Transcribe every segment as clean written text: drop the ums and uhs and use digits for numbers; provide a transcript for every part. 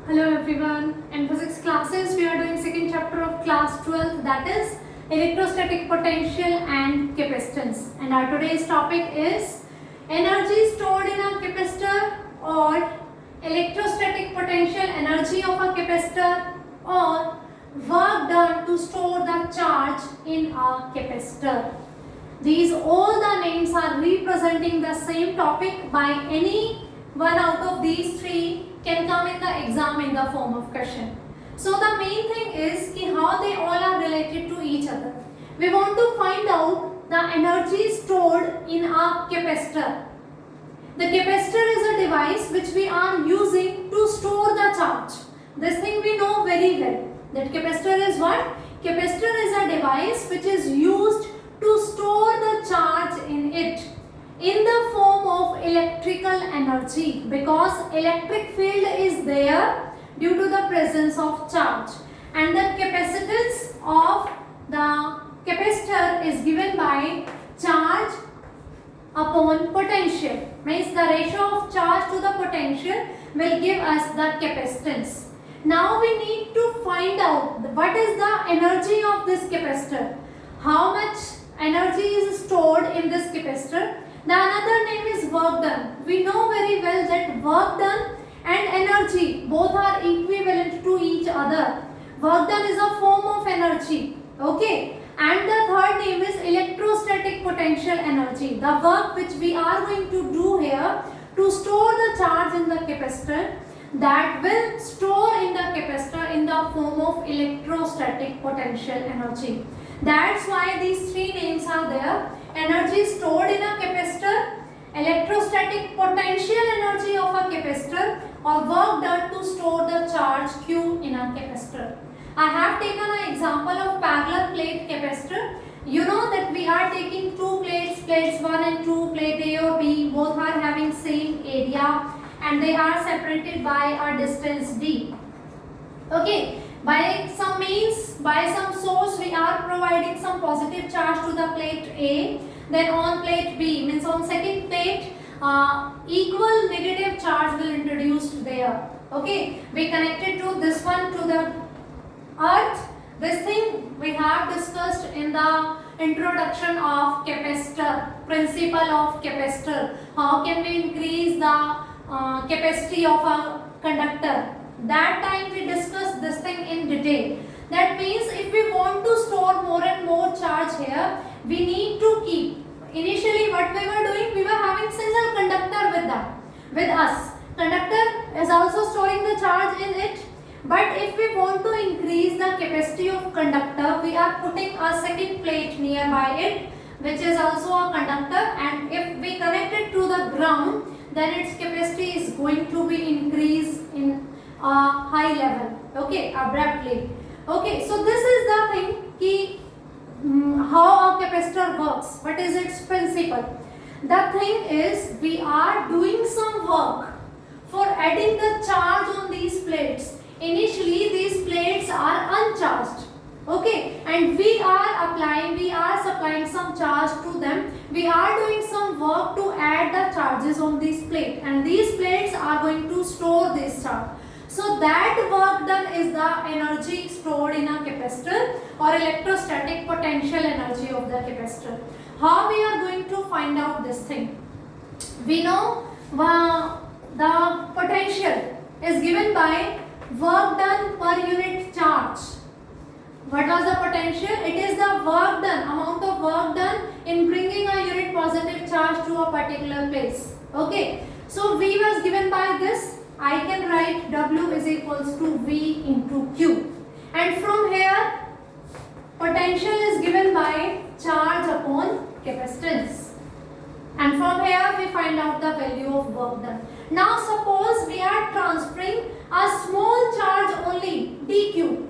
Hello everyone. In physics classes, we are doing second chapter of class 12, that is electrostatic potential and capacitance. And our today's topic is energy stored in a capacitor or electrostatic potential energy of a capacitor or work done to store the charge in a capacitor. These all the names are representing the same topic. By any one out of these three can come in the exam in the form of question. So the main thing is how they all are related to each other. We want to find out the energy stored in a capacitor. The capacitor is a device which we are using to store the charge. This thing we know very well. That capacitor is what? Capacitor is a device which is used to store the charge in it in the form of electrical energy, because electric field is there due to the presence of charge, and the capacitance of the capacitor is given by charge upon potential. Means the ratio of charge to the potential will give us the capacitance. Now we need to find out what is the energy of this capacitor, how much energy is stored in this capacitor. The another name is work done. We know very well that work done and energy both are equivalent to each other. Work done is a form of energy. Okay. And the third name is electrostatic potential energy. The work which we are going to do here to store the charge in the capacitor, that will store in the capacitor in the form of electrostatic potential energy. That's why these three names are there. Energy stored in a capacitor, electrostatic potential energy of a capacitor, or work done to store the charge Q in a capacitor. I have taken an example of parallel plate capacitor. You know that we are taking two plates, plates 1 and 2, plate A or B, both are having same area and they are separated by a distance D. Okay. By some means, by some source, we are providing some positive charge to the plate A. Then on plate B, means on second plate, equal negative charge will introduced there. Okay, we connected to this one to the earth. This thing we have discussed in the introduction of capacitor, principle of capacitor. How can we increase the capacity of a conductor? That time we discussed this thing in detail. That means if we want to store more and more charge here, we need to keep. Initially what we were doing, we were having single conductor with us. Conductor is also storing the charge in it. But if we want to increase the capacity of conductor, we are putting a second plate nearby it, which is also a conductor, and if we connect it to the ground, then its capacity is going to be increased in high level, okay, abruptly. Okay, so this is the thing how a capacitor works. What is its principle? The thing is, we are doing some work for adding the charge on these plates. Initially these plates are uncharged, okay, and we are supplying some charge to them. We are doing some work to add the charges on this plate, and these plates are going to store this charge. So that work done is the energy stored in a capacitor or electrostatic potential energy of the capacitor. How we are going to find out this thing? We know the potential is given by work done per unit charge. What was the potential? It is the work done, amount of work done in bringing a unit positive charge to a particular place. Okay. So V was given by this. I can write W is equals to V into Q. And from here, potential is given by charge upon capacitance. And from here we find out the value of work done. Now suppose we are transferring a small charge only, dq.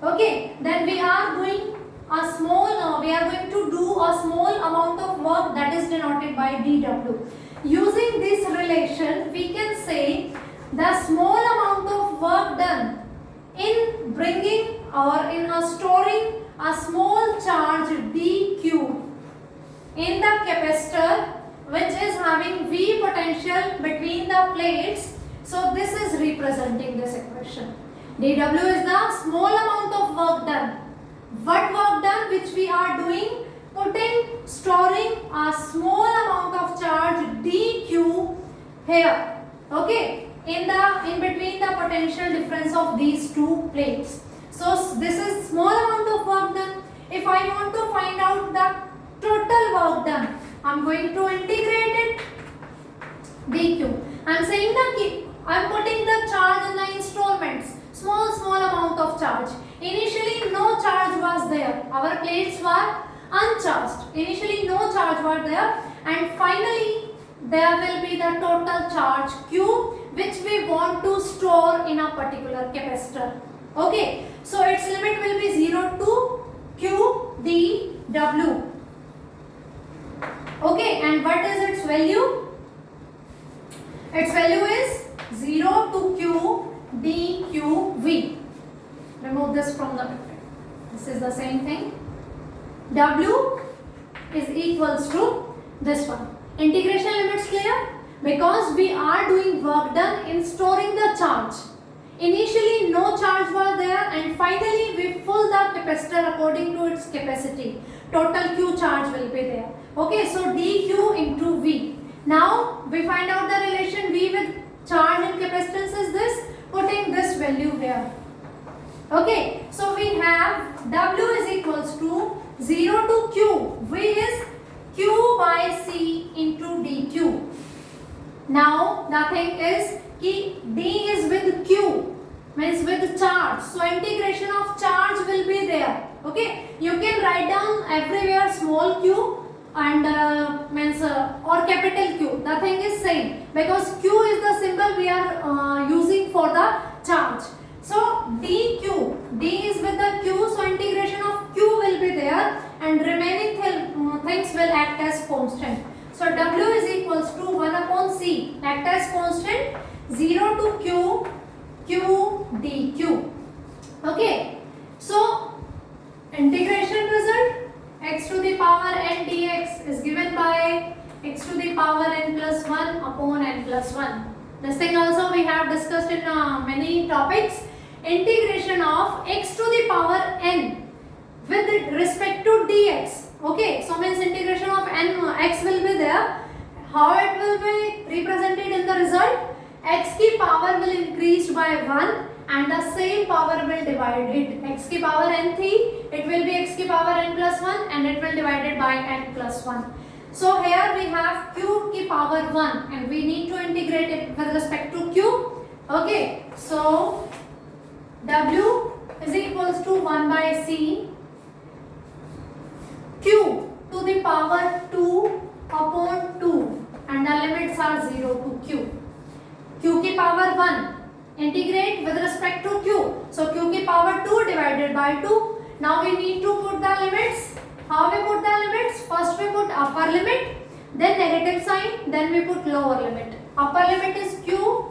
Okay, then we are going to do a small amount of work, that is denoted by dw. Using this relation, we can say the small amount of work done in bringing or in storing a small charge dq in the capacitor, which is having V potential between the plates. So this is representing this equation. dW is the small amount of work done. What work done? Which we are doing, storing a small amount of charge dq here, okay, in between the potential difference of these two plates. So this is small amount of work done. If I want to find out the total work done, I am going to integrate it dq. I am saying that I am putting the charge in the installments, small amount of charge. Initially no charge was there, our plates were uncharged. Initially no charge was there, and finally there will be the total charge q which we want to store in a particular capacitor. Okay, so its limit will be 0 to q dw. Okay, and what is its value? Its value is 0 to q dqv. Remove this from the bracket. This is the same thing. W is equals to this one. Integration limits clear? Because we are doing work done in storing the charge. Initially no charge was there, and finally we fill the capacitor according to its capacity. Total Q charge will be there. Okay, so dQ into V. Now we find out the relation V with charge and capacitance is this, putting this value here. Okay, so we have W is equals to 0 to Q. V is Q by C into dQ. Now the thing is D is with Q, means with charge. So integration of charge will be there. Okay, you can write down everywhere small q and or capital Q. The thing is same, because Q is the symbol we are using for the charge. So dq, d is with the q, so integration of q will be there, and remaining things will act as constant. So w is equals to 1 upon c, act as constant, 0 to q dq. Okay, so integration result, x to the power n dx is given by x to the power n plus 1 upon n plus 1. This thing also we have discussed in many topics. Integration of x to the power n with respect to dx. Okay, so means integration of n, x will be there. How it will be represented in the result? X की power will increase by 1 and the same power will divide it. X की power n थी, it will be x की power n plus 1 and it will divided by n plus 1. So here we have q की power 1 and we need to integrate it with respect to q. Okay, so W is equals to 1 by C q to the power 2 upon 2 and the limits are 0 to q. Q की power 1, integrate with respect to q. So q की power 2 divided by 2. Now we need to put the limits. How we put the limits? First we put upper limit, then negative sign, then we put lower limit. Upper limit is q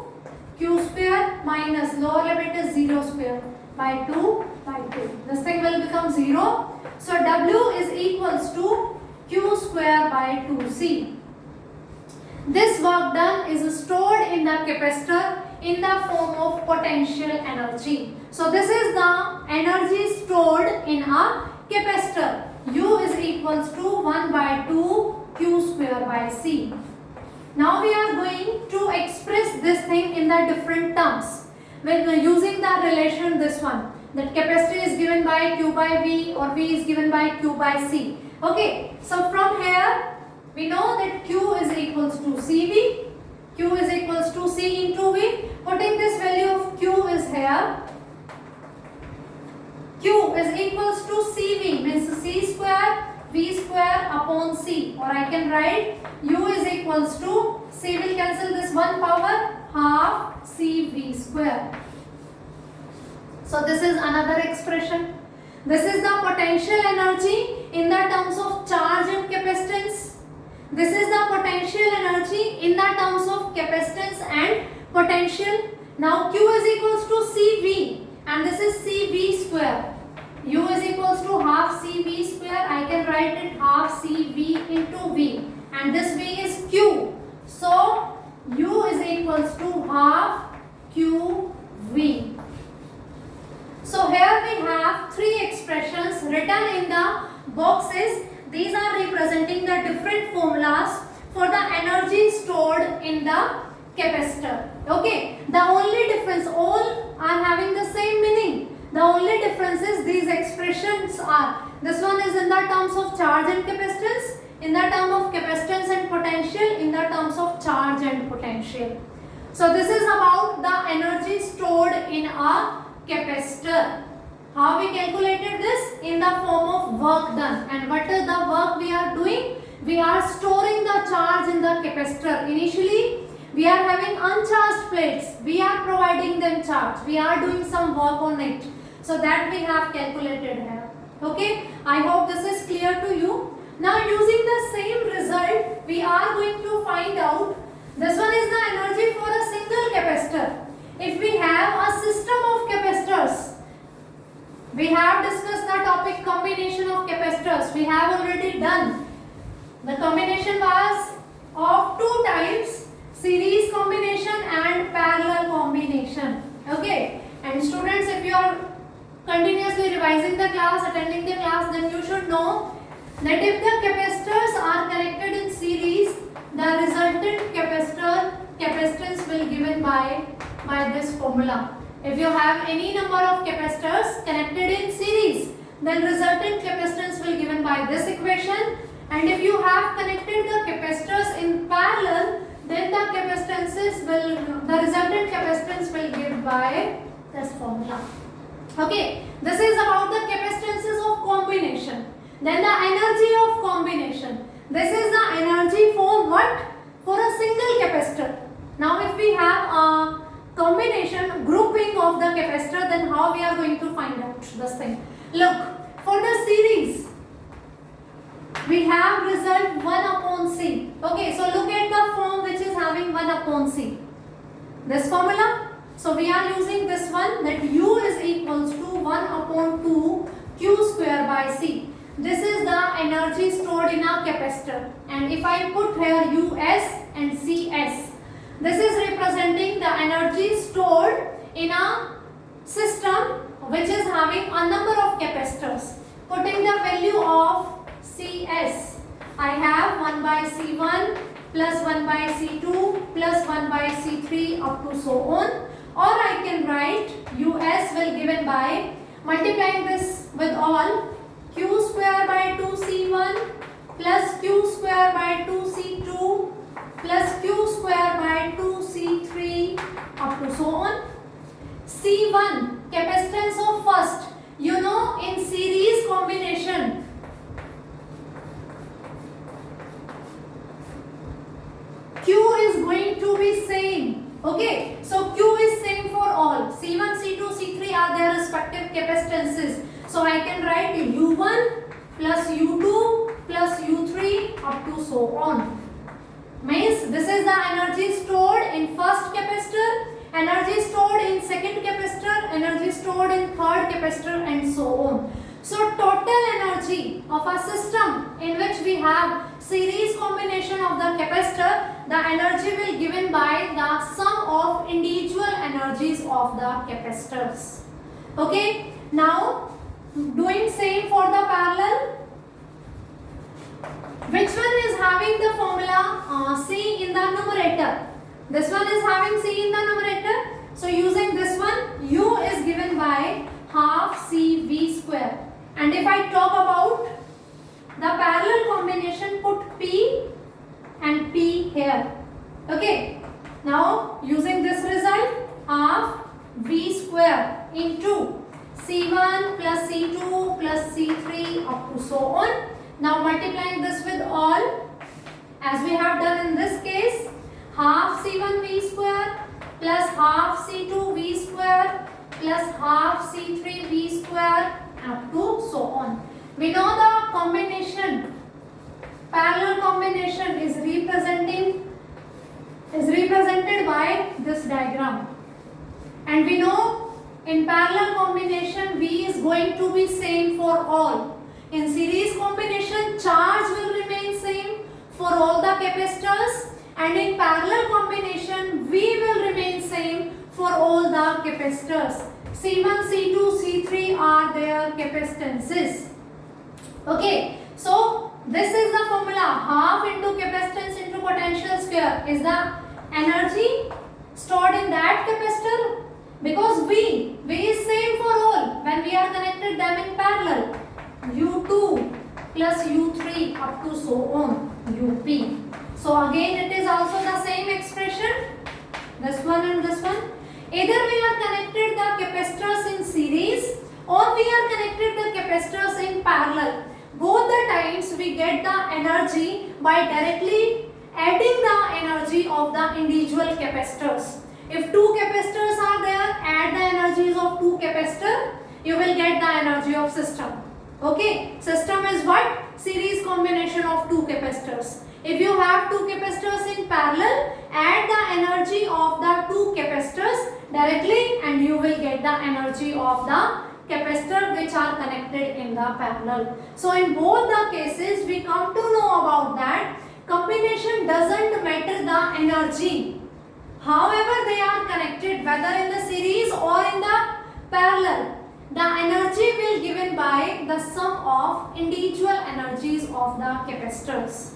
square minus lower limit is 0 square by 2 by 2. This thing will become 0. So W is equals to q square by 2c. This work done is stored in the capacitor in the form of potential energy. So this is the energy stored in a capacitor. U is equals to 1 by 2 q square by c. Now we are going to express this thing in the different terms when using the relation this one, that capacity is given by q by v or v is given by q by c. Okay, so from here we know that q is equals to cv, q is equals to c into v. Putting this value of q is here, q is equals to cv means c square v square upon c, or I can write u is equals to, c will cancel this one power, half cv square. So this is another expression. This is the potential energy in the terms of charge and capacitance. This is the potential energy in the terms of capacitance and potential. Now q is equals to cv and this is cv square. U is equals to half cv square. I can write it half cv into v and this v is q. So u is equals to half boxes, these are representing the different formulas for the energy stored in the capacitor. Okay, the only difference, all are having the same meaning. The only difference is these expressions are, this one is in the terms of charge and capacitance, in the term of capacitance and potential, in the terms of charge and potential. So this is about the energy stored in a capacitor. How we calculated this? In the form of work done. And what is the work we are doing? We are storing the charge in the capacitor. Initially, we are having uncharged plates. We are providing them charge. We are doing some work on it. So that we have calculated here. Okay. I hope this is clear to you. Now using the same result, we are going to find out. This one is the energy for a single capacitor. If we have a system of capacitors, we have discussed the topic combination of capacitors. We have already done. The combination was of two types, series combination and parallel combination. Okay. And students, if you are continuously revising the class, attending the class, then you should know that if the capacitors are connected in series, the resultant capacitance will be given by this formula. If you have any number of capacitors connected in series, then resultant capacitance will be given by this equation. And if you have connected the capacitors in parallel, then the resultant capacitance will be given by this formula. Okay, this is about the capacitances of combination. Then the energy of combination. This is the energy for what? For a single capacitor. Now if we have a combination grouping of the capacitor, then how we are going to find out this thing? Look, for the series, we have result 1 upon C. Okay, so look at the form which is having 1 upon C. This formula. So we are using this one, that U is equals to 1 upon 2 Q square by C. This is the energy stored in a capacitor. And if I put here US and CS, this is representing the energy stored in a system which is having a number of capacitors. Putting the value of CS, I have 1 by C1 plus 1 by C2 plus 1 by C3 up to so on. Or I can write US will given by multiplying this with all, Q square by 2C1 plus Q square by 2C2 plus Q square by 2C3 up to so on. C1, capacitance of first. You know, in series combination, Q is going to be same. Okay, so Q is same for all. C1, C2, C3 are their respective capacitances. So I can write U1 plus U2 plus U3 up to so on. Means this is the energy stored in first capacitor, energy stored in second capacitor, energy stored in third capacitor, and so on. So total energy of a system in which we have series combination of the capacitor, the energy will given by the sum of individual energies of the capacitors. Okay, now doing same for the parallel. Which one is having the formula C in the numerator? This one is having C in the numerator. So using this one, U is given by half CV square. And if I talk about the parallel combination, put P and P here. Okay. Now using this result, half V square into C1 plus C2 plus C3 up to so on. Now multiplying this with all, as we have done in this case, half C1 V square plus half C2 V square plus half C3 V square up to so on. We know the combination, parallel combination is represented by this diagram. And we know in parallel combination V is going to be same for all. In series combination, charge will remain same for all the capacitors, and in parallel combination, V will remain same for all the capacitors. C1, C2, C3 are their capacitances. Okay, so this is the formula. Half into capacitance into potential square is the energy stored in that capacitor, because V is same for all when we are connected them in parallel. U2 plus U3 up to so on, UP. So again it is also the same expression, this one and this one. Either we are connected the capacitors in series or we are connected the capacitors in parallel. Both the times we get the energy by directly adding the energy of the individual capacitors. If two capacitors are there, add the energies of two capacitors, you will get the energy of system. Okay, system is what? Series combination of two capacitors. If you have two capacitors in parallel, add the energy of the two capacitors directly and you will get the energy of the capacitor which are connected in the parallel. So in both the cases we come to know about that combination doesn't matter the energy. However they are connected whether in the series or in the parallel, the energy will given by the sum of individual energies of the capacitors.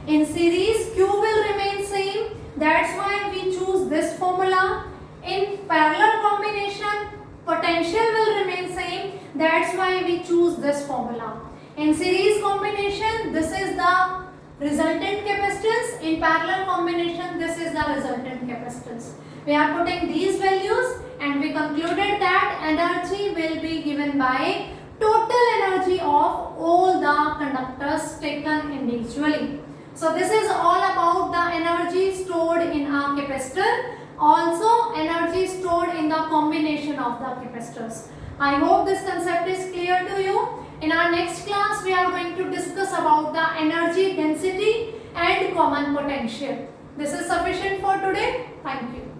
In series Q will remain same, that's why we choose this formula. In parallel combination potential will remain same, that's why we choose this formula. In series combination this is the resultant capacitance, in parallel combination this is the resultant capacitance. We are putting these values and we concluded that energy will be given by total energy of all the conductors taken individually. So this is all about the energy stored in a capacitor, also energy stored in the combination of the capacitors. I hope this concept is clear to you. In our next class we are going to discuss about the energy density and common potential. This is sufficient for today. Thank you.